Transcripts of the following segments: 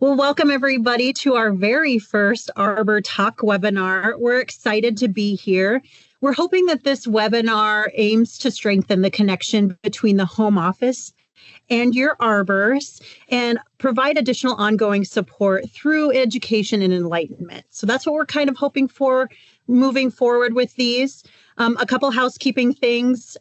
Well, welcome everybody to our very first Arbor Talk webinar. We're excited to be here. We're hoping that this webinar aims to strengthen the connection between the home office and your arbors and provide additional ongoing support through education and enlightenment. So that's what we're kind of hoping for moving forward with these. A couple housekeeping things.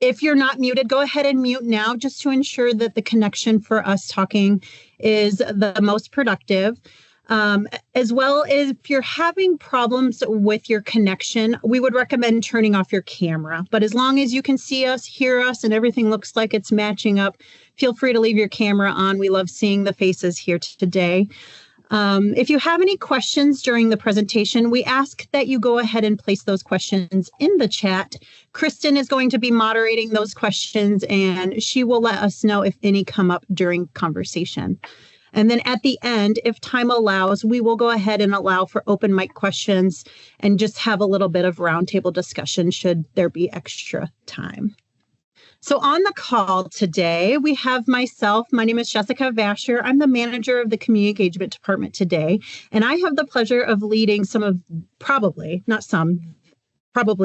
If you're not muted, go ahead and mute now just to ensure that the connection for us talking is the most productive. As well as if you're having problems with your connection, we would recommend turning off your camera. But as long as you can see us, hear us, and everything looks like it's matching up, feel free to leave your camera on. We love seeing the faces here today. If you have any questions during the presentation, we ask that you go ahead and place those questions in the chat. Kristen is going to be moderating those questions, and she will let us know if any come up during conversation. And then at the end, if time allows, we will go ahead and allow for open mic questions and just have a little bit of roundtable discussion should there be extra time. So on the call today, we have myself. My name is Jessica Vasher. I'm the manager of the Community Engagement Department today, and I have the pleasure of leading some of, probably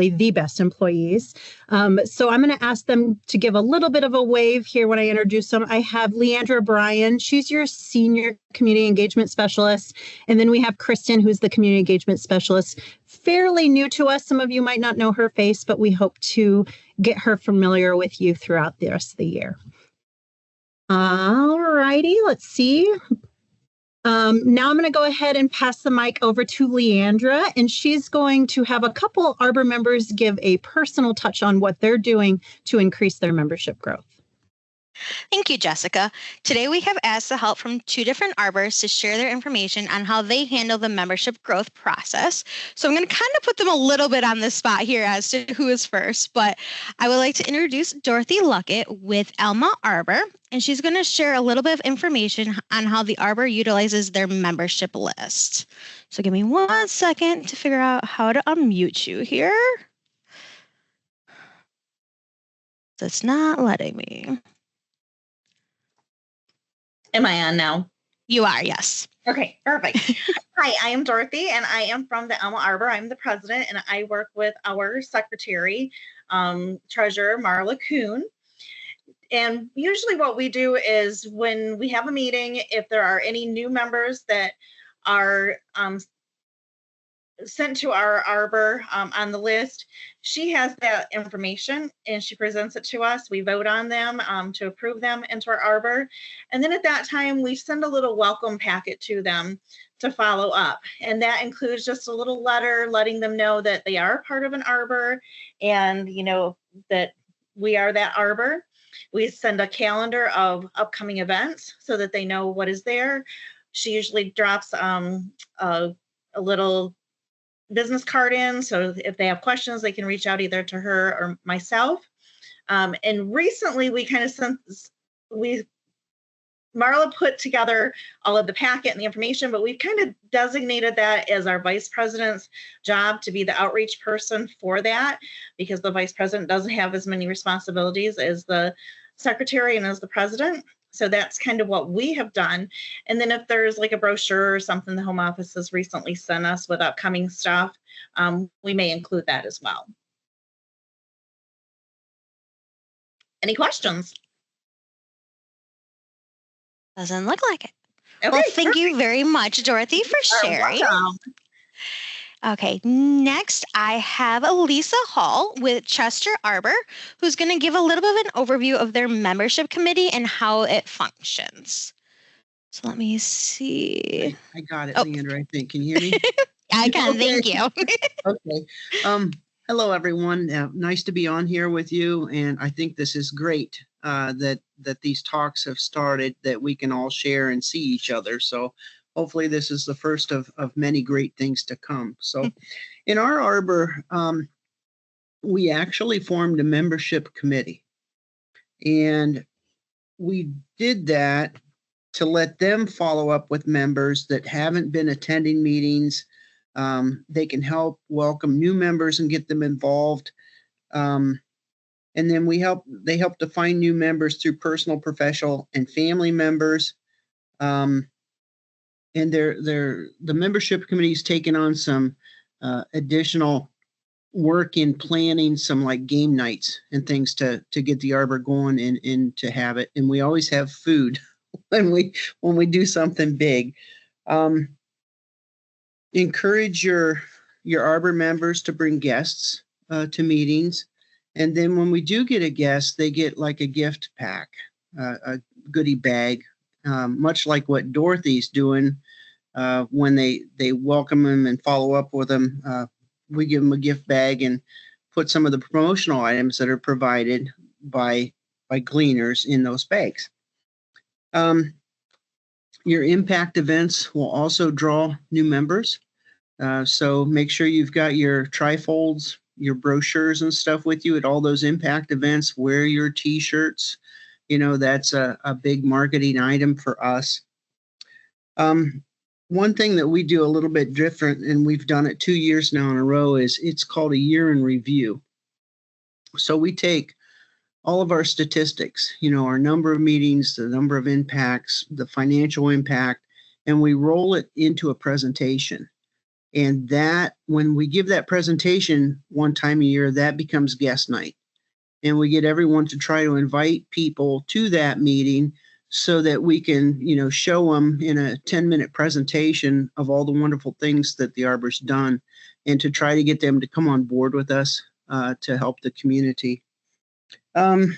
the best employees. So I'm going to ask them to give a little bit of a wave here when I introduce them. I have Leandra Bryan. She's your senior community engagement specialist. And then we have Kristen, who's the community engagement specialist. Fairly new to us. Some of you might not know her face, but we hope to get her familiar with you throughout the rest of the year. All righty, let's see. Now I'm going to go ahead and pass the mic over to Leandra, and she's going to have a couple Arbor members give a personal touch on what they're doing to increase their membership growth. Thank you, Jessica. Today we have asked the help from two different arbors to share their information on how they handle the membership growth process. So I'm going to kind of put them a little bit on the spot here as to who is first, but I would like to introduce Dorothy Luckett with Alma Arbor, and she's going to share a little bit of information on how the arbor utilizes their membership list. So give me 1 second to figure out how to unmute you here. It's not letting me. Am I on now? You are, yes. Okay, perfect. Hi, I am Dorothy, and I am from the Alma Arbor. I'm the president, and I work with our secretary, treasurer, Marla Kuhn. And usually what we do is when we have a meeting, if there are any new members that are sent to our arbor on the list, she has that information and she presents it to us. We vote on them to approve them into our arbor. And then at that time, we send a little welcome packet to them to follow up. And that includes just a little letter letting them know that they are part of an arbor and, you know, that we are that arbor. We send a calendar of upcoming events so that they know what is there. She usually drops a little business card in, so if they have questions, they can reach out either to her or myself. And recently, Marla put together all of the packet and the information, but we've kind of designated that as our vice president's job to be the outreach person for that, because the vice president doesn't have as many responsibilities as the secretary and as the president. So that's kind of what we have done. And then if there's like a brochure or something the home office has recently sent us with upcoming stuff, we may include that as well. Any questions? Doesn't look like it. Okay, well, thank perfect. you very much, Dorothy, for sharing. Okay, next I have Elisa Hall with Chester Arbor, who's going to give a little bit of an overview of their membership committee and how it functions. So let me see. I got it, Leandra, I think. Can you hear me? I can, okay. Thank you. Okay. Hello, everyone. Nice to be on here with you, and I think this is great that these talks have started, that we can all share and see each other. So hopefully this is the first of many great things to come. So in our arbor, we actually formed a membership committee. And we did that to let them follow up with members that haven't been attending meetings. They can help welcome new members and get them involved. And then they help to find new members through personal, professional, and family members. And the membership committee's taken on some additional work in planning some like game nights and things to get the Arbor going and to have it. And we always have food when we do something big. Encourage your Arbor members to bring guests to meetings. And then when we do get a guest, they get like a gift pack, a goodie bag, much like what Dorothy's doing when they welcome them and follow up with them. We give them a gift bag and put some of the promotional items that are provided by Gleaners in those bags. Your impact events will also draw new members. So make sure you've got your trifolds, your brochures and stuff with you at all those impact events. Wear your t-shirts. That's a big marketing item for us. One thing that we do a little bit different, and we've done it 2 years now in a row, is it's called a year in review. So we take all of our statistics, our number of meetings, the number of impacts, the financial impact, and we roll it into a presentation. And that, when we give that presentation one time a year, that becomes guest night. And we get everyone to try to invite people to that meeting so that we can, show them in a 10-minute presentation of all the wonderful things that the Arbor's done, and to try to get them to come on board with us to help the community. Let's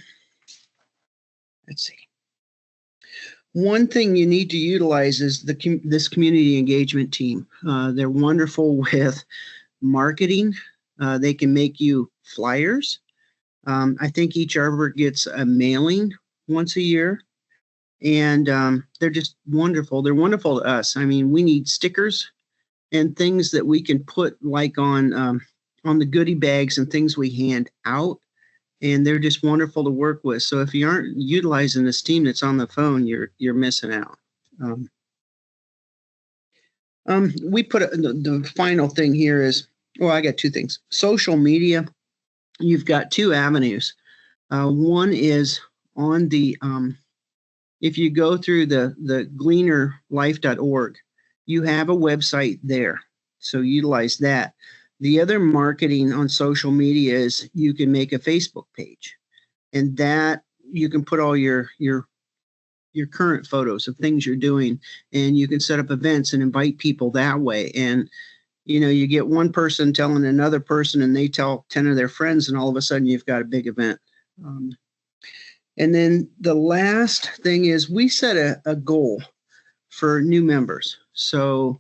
see. One thing you need to utilize is this community engagement team. They're wonderful with marketing. They can make you flyers. I think each Arbor gets a mailing once a year. And they're just wonderful. They're wonderful to us. I mean, we need stickers and things that we can put like on the goodie bags and things we hand out. And they're just wonderful to work with. So if you aren't utilizing this team that's on the phone, you're missing out. We put the final thing here is, well, I got two things. Social media. You've got two avenues. One is on the if you go through the gleanerlife.org, you have a website there. So utilize that. The other marketing on social media is you can make a Facebook page, and that you can put all your current photos of things you're doing, and you can set up events and invite people that way. And you get one person telling another person, and they tell 10 of their friends, and all of a sudden you've got a big event. And then the last thing is we set a goal for new members. So,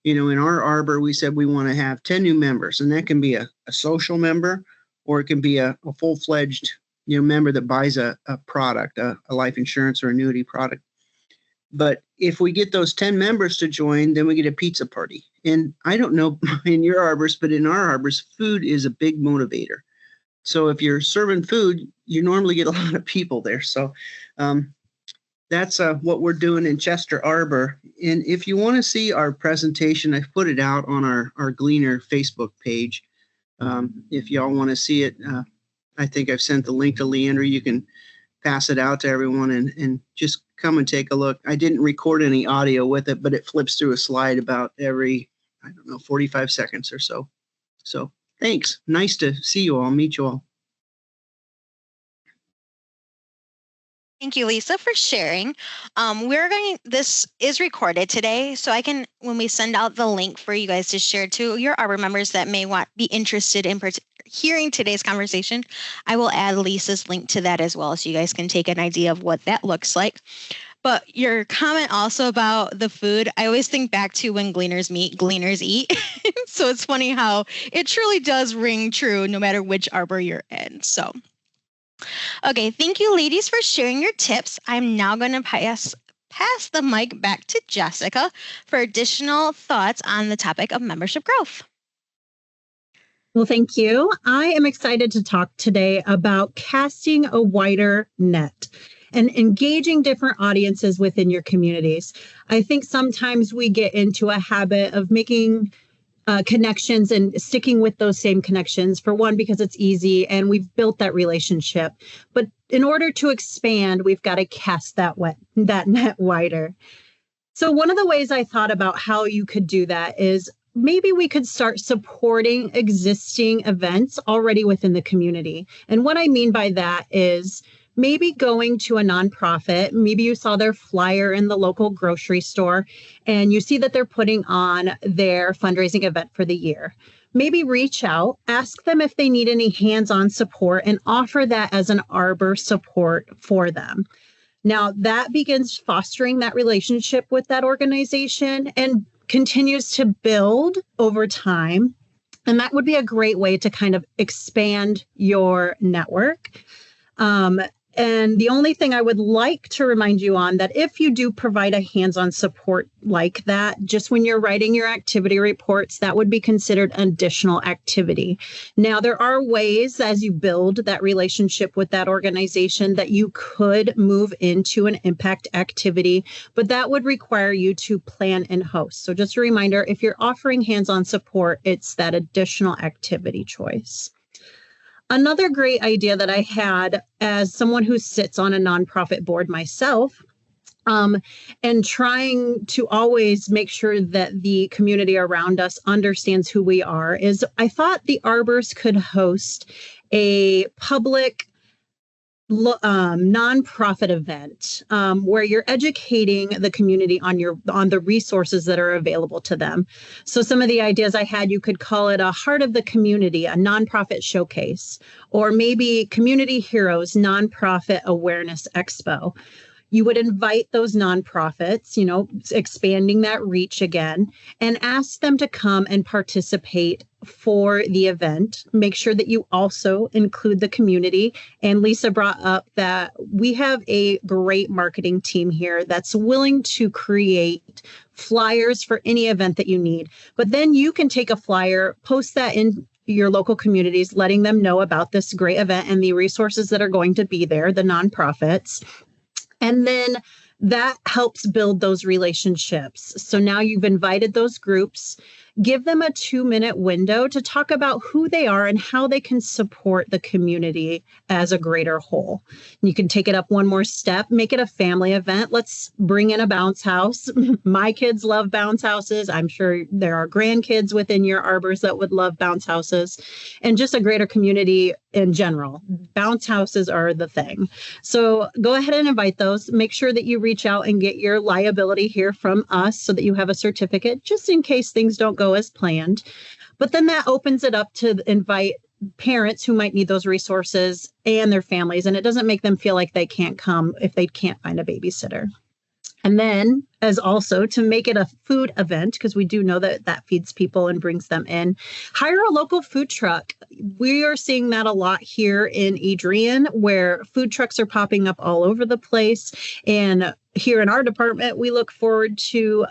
in our Arbor, we said we want to have 10 new members, and that can be a social member, or it can be a full-fledged, member that buys a product, a life insurance or annuity product. But if we get those 10 members to join, then we get a pizza party. And I don't know in your Arbors, but in our Arbors, food is a big motivator. So if you're serving food, you normally get a lot of people there. So that's what we're doing in Chester Arbor. And if you want to see our presentation, I've put it out on our Gleaner Facebook page. If y'all want to see it, I think I've sent the link to Leandra. You can pass it out to everyone and just come and take a look. I didn't record any audio with it, but it flips through a slide about every, 45 seconds or so. So thanks. Nice to see you all, meet you all. Thank you, Lisa, for sharing. This is recorded today, so I can, when we send out the link for you guys to share to your Arbor members that may be interested in hearing today's conversation, I will add Lisa's link to that as well, so you guys can take an idea of what that looks like. But your comment also about the food, I always think back to when Gleaners meet, Gleaners eat. So it's funny how it truly does ring true no matter which Arbor you're in. So. Okay, thank you, ladies, for sharing your tips. I'm now going to pass the mic back to Jessica for additional thoughts on the topic of membership growth. Well, thank you. I am excited to talk today about casting a wider net and engaging different audiences within your communities. I think sometimes we get into a habit of making connections and sticking with those same connections, for one, because it's easy and we've built that relationship. But in order to expand, we've got to cast that net wider. So one of the ways I thought about how you could do that is maybe we could start supporting existing events already within the community. And what I mean by that is maybe going to a nonprofit. Maybe you saw their flyer in the local grocery store and you see that they're putting on their fundraising event for the year. Maybe reach out, ask them if they need any hands-on support, and offer that as an Arbor support for them. Now, that begins fostering that relationship with that organization and continues to build over time. And that would be a great way to kind of expand your network. And the only thing I would like to remind you on that if you do provide a hands-on support like that, just when you're writing your activity reports, that would be considered additional activity. Now, there are ways as you build that relationship with that organization that you could move into an impact activity, but that would require you to plan and host. So just a reminder, if you're offering hands-on support, it's that additional activity choice. Another great idea that I had as someone who sits on a nonprofit board myself, and trying to always make sure that the community around us understands who we are, is I thought the Arbors could host a public nonprofit event where you're educating the community on the resources that are available to them. So some of the ideas I had, you could call it a Heart of the Community, a nonprofit showcase, or maybe Community Heroes Nonprofit Awareness Expo. You would invite those nonprofits, expanding that reach again, and ask them to come and participate for the event. Make sure that you also include the community. And Lisa brought up that we have a great marketing team here that's willing to create flyers for any event that you need. But then you can take a flyer, post that in your local communities, letting them know about this great event and the resources that are going to be there, the nonprofits. And then that helps build those relationships. So now you've invited those groups, give them a 2-minute window to talk about who they are and how they can support the community as a greater whole. And you can take it up one more step, make it a family event. Let's bring in a bounce house. My kids love bounce houses. I'm sure there are grandkids within your arbors that would love bounce houses, and just a greater community in general. Bounce houses are the thing. So go ahead and invite those. Make sure that you reach out and get your liability here from us so that you have a certificate just in case things don't go as planned. But then that opens it up to invite parents who might need those resources and their families. And it doesn't make them feel like they can't come if they can't find a babysitter. And then as also to make it a food event, because we do know that that feeds people and brings them in, hire a local food truck. We are seeing that a lot here in Adrian, where food trucks are popping up all over the place. And here in our department, we look forward to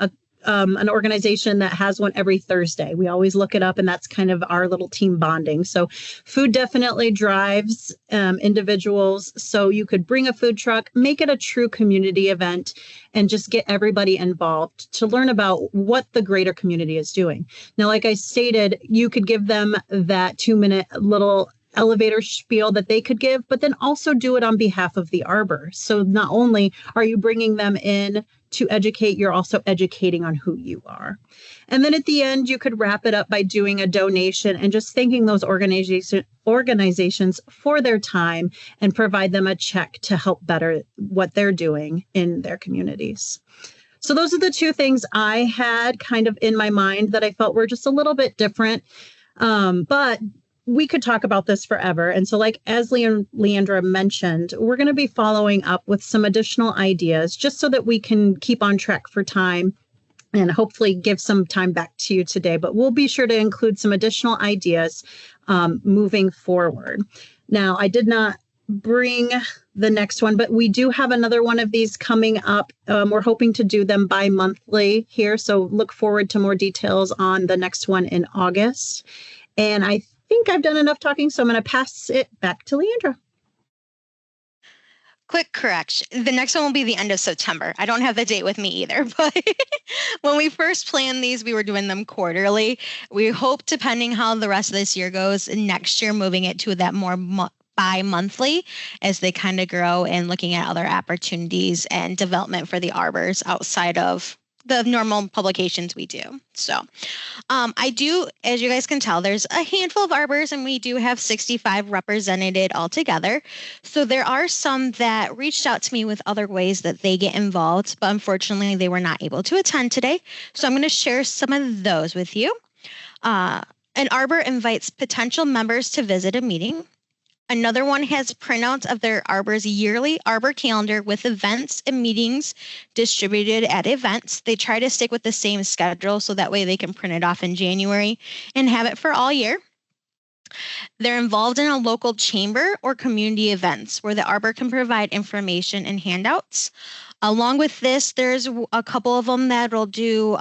an organization that has one every Thursday. We always look it up, and that's kind of our little team bonding. So food definitely drives individuals. So you could bring a food truck, make it a true community event, and just get everybody involved to learn about what the greater community is doing. Now, like I stated, you could give them that 2-minute little elevator spiel that they could give, but then also do it on behalf of the Arbor. So not only are you bringing them in to educate, you're also educating on who you are. And then at the end, you could wrap it up by doing a donation and just thanking those organizations for their time and provide them a check to help better what they're doing in their communities. So those are the two things I had kind of in my mind that I felt were just a little bit different. But we could talk about this forever. And so like as Leandra mentioned, we're going to be following up with some additional ideas just so that we can keep on track for time and hopefully give some time back to you today. But we'll be sure to include some additional ideas moving forward. Now, I did not bring the next one, but we do have another one of these coming up. We're hoping to do them bi-monthly here. So look forward to more details on the next one in August. And I think I've done enough talking, so I'm going to pass it back to Leandra. Quick correction. The next one will be the end of September. I don't have the date with me either, but when we first planned these, we were doing them quarterly. We hope, depending how the rest of this year goes, next year moving it to that more bi-monthly as they kind of grow and looking at other opportunities and development for the arbors outside of the normal publications we do. So I do, as you guys can tell, there's a handful of arbors, and we do have 65 represented altogether. So there are some that reached out to me with other ways that they get involved, but unfortunately they were not able to attend today. So I'm going to share some of those with you. An arbor invites potential members to visit a meeting. Another one has printouts of their arbor's yearly arbor calendar with events and meetings distributed at events. They try to stick with the same schedule so that way they can print it off in January and have it for all year. They're involved in a local chamber or community events where the arbor can provide information and handouts. Along with this, there's a couple of them that will do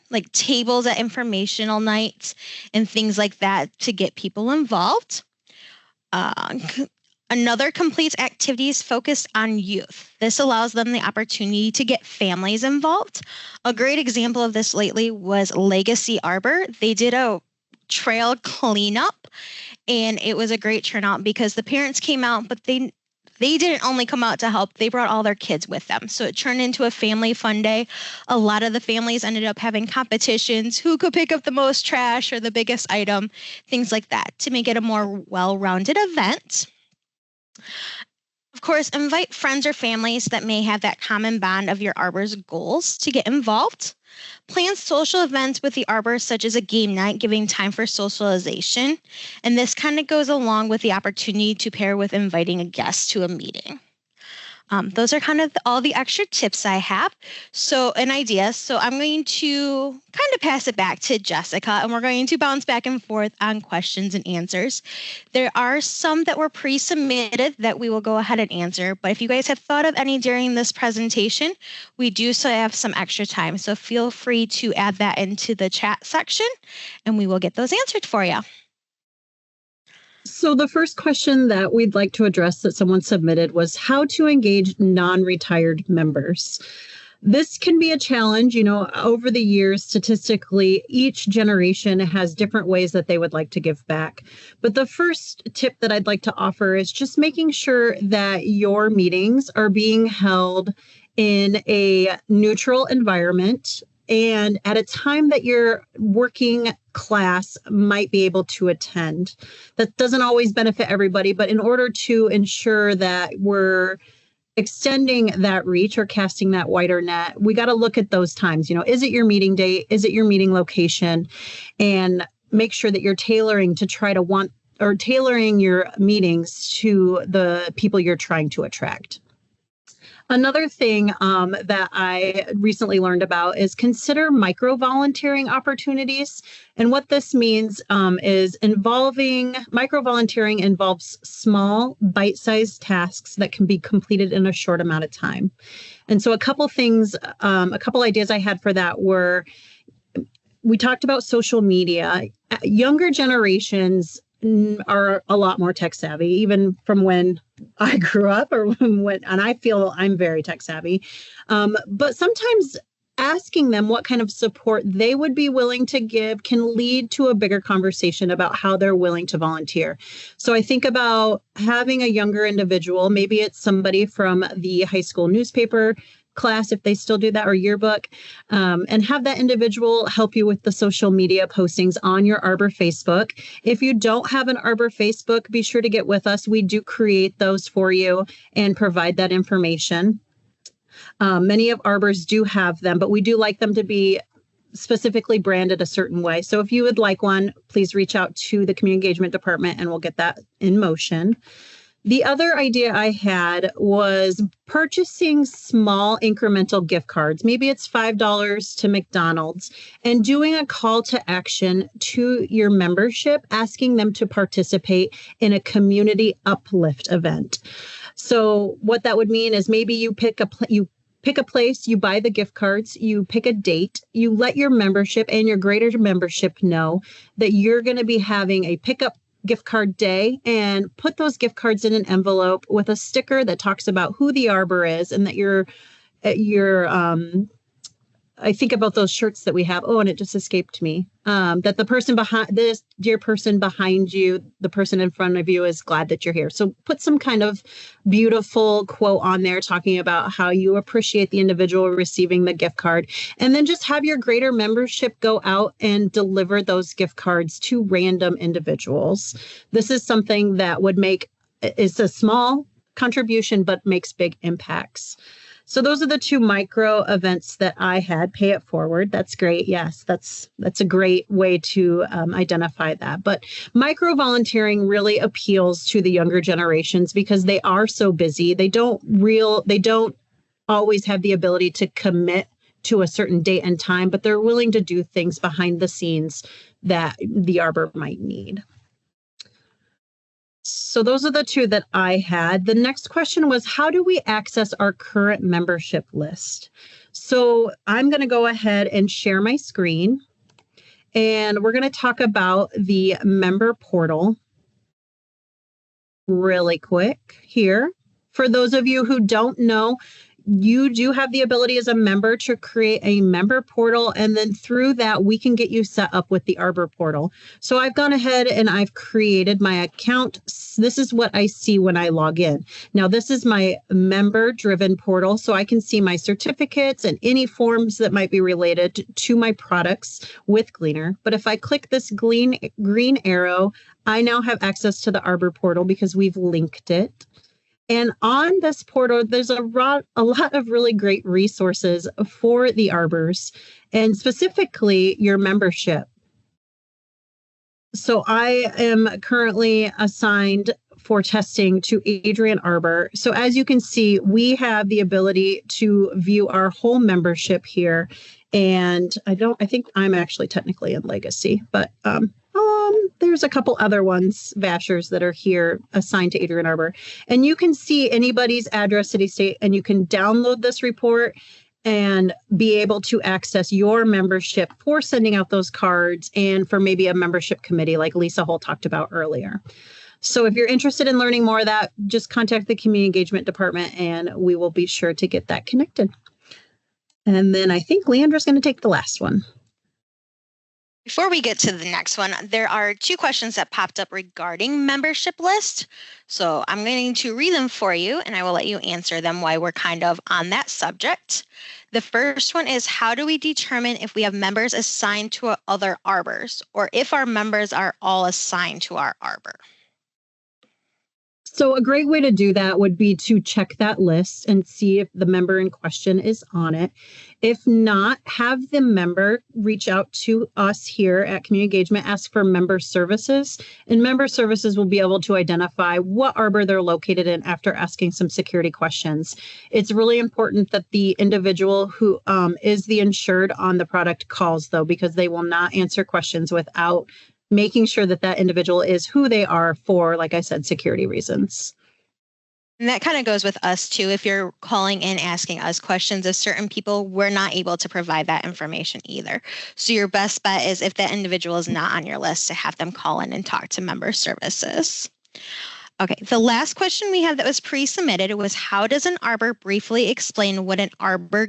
like tables at informational nights and things like that to get people involved. Another completes activities focused on youth. This allows them the opportunity to get families involved. A great example of this lately was Legacy Arbor. They did a trail cleanup, and it was a great turnout because the parents came out, but they didn't only come out to help, they brought all their kids with them. So it turned into a family fun day. A lot of the families ended up having competitions, who could pick up the most trash or the biggest item, things like that, to make it a more well-rounded event. Of course, invite friends or families that may have that common bond of your arbor's goals to get involved. Plan social events with the arbor, such as a game night, giving time for socialization. And this kind of goes along with the opportunity to pair with inviting a guest to a meeting. Those are kind of all the extra tips I have. So an idea. So I'm going to kind of pass it back to Jessica, and we're going to bounce back and forth on questions and answers. There are some that were pre-submitted that we will go ahead and answer. But if you guys have thought of any during this presentation, we do still have some extra time. So feel free to add that into the chat section, and we will get those answered for you. So the first question that we'd like to address that someone submitted was how to engage non-retired members. This can be a challenge. Over the years, statistically, each generation has different ways that they would like to give back. But the first tip that I'd like to offer is just making sure that your meetings are being held in a neutral environment and at a time that your working class might be able to attend. That doesn't always benefit everybody, but in order to ensure that we're extending that reach or casting that wider net, we got to look at those times. Is it your meeting date? Is it your meeting location? And make sure that you're tailoring your meetings to the people you're trying to attract. Another thing that I recently learned about is consider micro-volunteering opportunities. And what this means is micro-volunteering involves small, bite-sized tasks that can be completed in a short amount of time. And so a couple ideas I had for that were, we talked about social media. Younger generations are a lot more tech savvy, even from when I grew up and I feel I'm very tech savvy. But sometimes asking them what kind of support they would be willing to give can lead to a bigger conversation about how they're willing to volunteer. So I think about having a younger individual, maybe it's somebody from the high school newspaper class, if they still do that, or yearbook, and have that individual help you with the social media postings on your Arbor Facebook. If you don't have an Arbor Facebook, be sure to get with us. We do create those for you and provide that information. Many of Arbors do have them, but we do like them to be specifically branded a certain way. So if you would like one, please reach out to the Community Engagement Department and we'll get that in motion. The other idea I had was purchasing small incremental gift cards. Maybe it's $5 to McDonald's, and doing a call to action to your membership, asking them to participate in a community uplift event. So what that would mean is maybe you pick a place, you buy the gift cards, you pick a date, you let your membership and your greater membership know that you're going to be having a pickup gift card day, and put those gift cards in an envelope with a sticker that talks about who the Arbor is and that you're I think about those shirts that we have. Oh, and it just escaped me. That the person behind this dear person behind you, the person in front of you is glad that you're here. So put some kind of beautiful quote on there talking about how you appreciate the individual receiving the gift card. And then just have your greater membership go out and deliver those gift cards to random individuals. This is something that would it's a small contribution, but makes big impacts. So those are the 2 micro events that I had. Pay it forward. That's great. Yes, that's a great way to identify that. But micro volunteering really appeals to the younger generations because they are so busy. They don't always have the ability to commit to a certain date and time, but they're willing to do things behind the scenes that the Arbor might need. So those are the 2 that I had. The next question was, how do we access our current membership list? So I'm going to go ahead and share my screen, and we're going to talk about the member portal really quick here. For those of you who don't know, you do have the ability as a member to create a member portal, and then through that, we can get you set up with the Arbor portal. So I've gone ahead and I've created my account. This is what I see when I log in. Now, this is my member-driven portal, so I can see my certificates and any forms that might be related to my products with Gleaner. But if I click this green arrow, I now have access to the Arbor portal because we've linked it. And on this portal, there's a lot of really great resources for the Arbors, and specifically your membership. So I am currently assigned for testing to Adrian Arbor. So as you can see, we have the ability to view our whole membership here. And I think I'm actually technically in Legacy, but there's a couple other ones, Vashers, that are here assigned to Adrian Arbor. And you can see anybody's address, city, state, and you can download this report and be able to access your membership for sending out those cards and for maybe a membership committee like Lisa Hull talked about earlier. So if you're interested in learning more of that, just contact the Community Engagement Department and we will be sure to get that connected. And then I think Leandra's going to take the last one. Before we get to the next one, there are 2 questions that popped up regarding membership list. So I'm going to read them for you, and I will let you answer them while we're kind of on that subject. The first one is, how do we determine if we have members assigned to other arbors, or if our members are all assigned to our arbor? So a great way to do that would be to check that list and see if the member in question is on it. If not, have the member reach out to us here at Community Engagement, ask for member services, and member services will be able to identify what arbor they're located in after asking some security questions. It's really important that the individual who is the insured on the product calls, though, because they will not answer questions without making sure that that individual is who they are for, like I said, security reasons. And that kind of goes with us too. If you're calling in asking us questions of certain people, we're not able to provide that information either. So your best bet is, if that individual is not on your list, to have them call in and talk to member services. Okay, the last question we had that was pre-submitted was, how does an arbor briefly explain what an arbor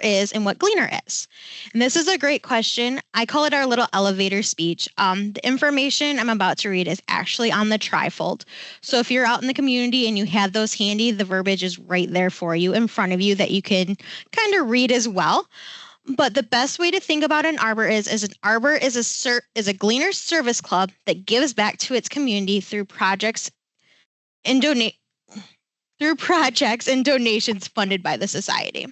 is and what Gleaner is? And this is a great question. I call it our little elevator speech. The information I'm about to read is actually on the trifold. So if you're out in the community and you have those handy, the verbiage is right there for you in front of you that you can kind of read as well. But the best way to think about an arbor is an arbor is a Gleaner service club that gives back to its community through projects and donations funded by the society.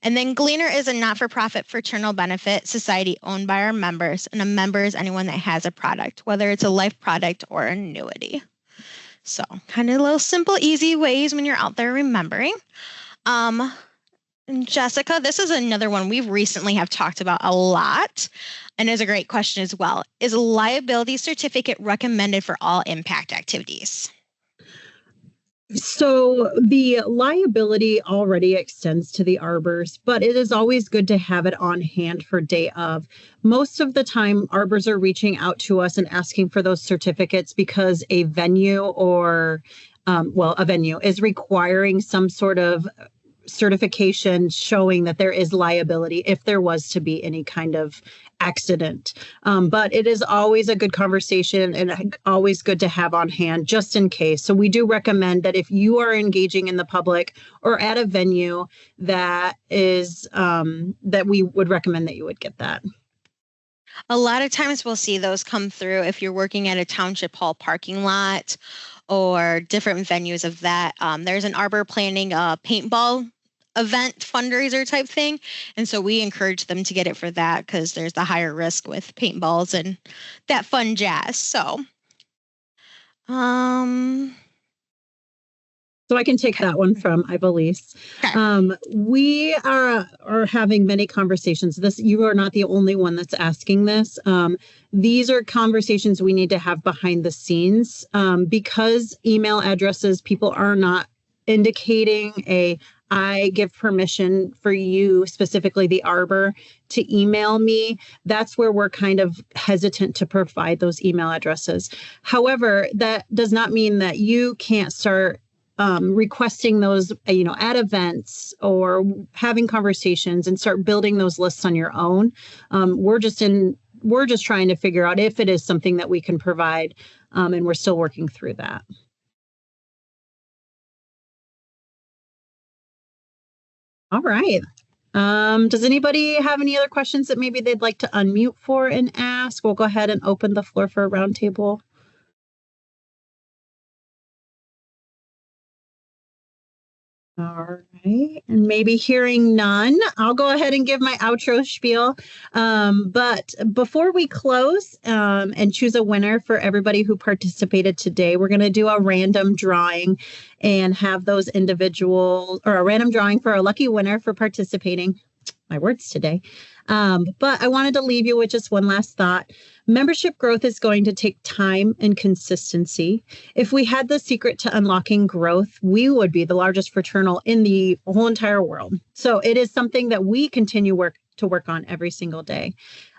And then Gleaner is a not-for-profit fraternal benefit society owned by our members, and a member is anyone that has a product, whether it's a life product or annuity. So kind of little simple, easy ways when you're out there remembering. And Jessica, this is another one we recently have talked about a lot, and is a great question as well. Is a liability certificate recommended for all impact activities? So the liability already extends to the arbors, but it is always good to have it on hand for day of. Most of the time, arbors are reaching out to us and asking for those certificates because a venue or, a venue is requiring some sort of certification showing that there is liability if there was to be any kind of accident. But it is always a good conversation and always good to have on hand just in case. So we do recommend that if you are engaging in the public or at a venue, that is that we would recommend that you would get that. A lot of times we'll see those come through if you're working at a township hall parking lot or different venues of that. There's an Arbor planning paintball event fundraiser type thing. And so we encourage them to get it for that because there's the higher risk with paintballs and that fun jazz. So, So I can take that one from Ivelisse. Okay. We are having many conversations. You are not the only one that's asking this. These are conversations we need to have behind the scenes because email addresses, people are not indicating I give permission for you, specifically the Arbor, to email me. That's where we're kind of hesitant to provide those email addresses. However, that does not mean that you can't start requesting those, at events or having conversations and start building those lists on your own. We're just trying to figure out if it is something that we can provide, and we're still working through that. All right. Does anybody have any other questions that maybe they'd like to unmute for and ask? We'll go ahead and open the floor for a roundtable. All right. And maybe hearing none, I'll go ahead and give my outro spiel. But before we close and choose a winner for everybody who participated today, we're going to do a random drawing and have those individuals, or a random drawing for a lucky winner for participating. My words today. But I wanted to leave you with just one last thought. Membership growth is going to take time and consistency. If we had the secret to unlocking growth, we would be the largest fraternal in the whole entire world. So it is something that we continue to work on every single day.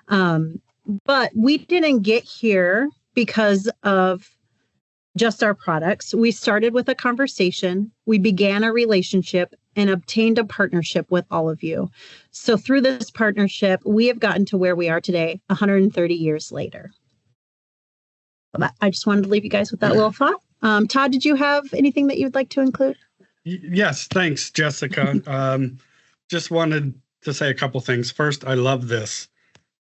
But we didn't get here because of just our products. We started with a conversation, we began a relationship, and obtained a partnership with all of you. So through this partnership, we have gotten to where we are today, 130 years later. I just wanted to leave you guys with that little thought. Todd, did you have anything that you'd like to include? Yes, thanks, Jessica. Just wanted to say a couple things. First, I love this.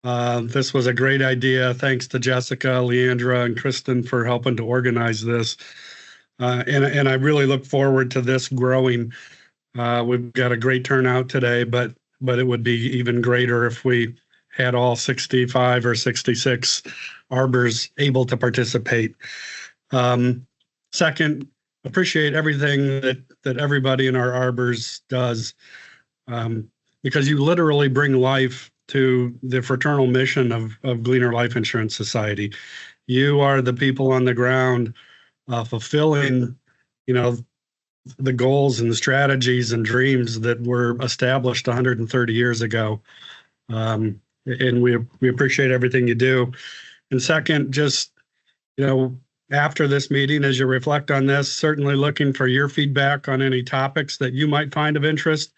This was a great idea. Thanks to Jessica, Leandra, and Kristen for helping to organize this. And I really look forward to this growing. We've got a great turnout today, but it would be even greater if we had all 65 or 66 arbors able to participate. Second, appreciate everything that everybody in our arbors does, because you literally bring life to the fraternal mission of Gleaner Life Insurance Society. You are the people on the ground fulfilling, the goals and the strategies and dreams that were established 130 years ago. And we appreciate everything you do. And second, just, after this meeting, as you reflect on this, certainly looking for your feedback on any topics that you might find of interest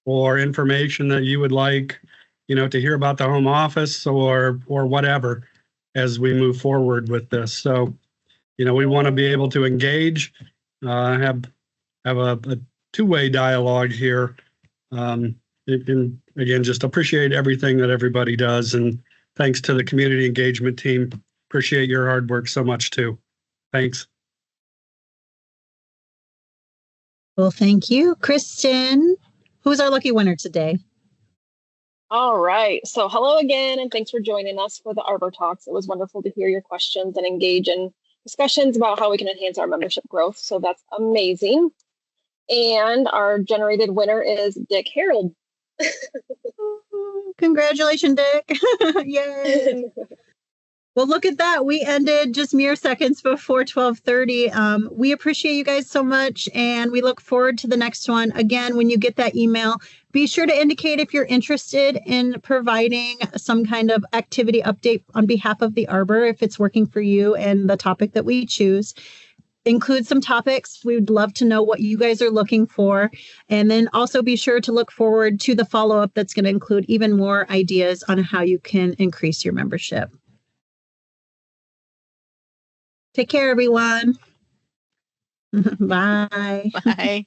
or information that you would like, to hear about the home office or whatever as we move forward with this. So, we want to be able to engage, have a two-way dialogue here. And again, just appreciate everything that everybody does. And thanks to the community engagement team. Appreciate your hard work so much too. Thanks. Well, thank you. Kristen, who's our lucky winner today? All right. So hello again, and thanks for joining us for the Arbor Talks. It was wonderful to hear your questions and engage in discussions about how we can enhance our membership growth. So that's amazing. And our generated winner is Dick Harold. Congratulations, Dick. Yay. Well, look at that. We ended just mere seconds before 12:30. We appreciate you guys so much, and we look forward to the next one. Again, when you get that email, be sure to indicate if you're interested in providing some kind of activity update on behalf of the Arbor, if it's working for you and the topic that we choose. include some topics. We would love to know what you guys are looking for. And then also be sure to look forward to the follow-up that's going to include even more ideas on how you can increase your membership. Take care, everyone. Bye. Bye.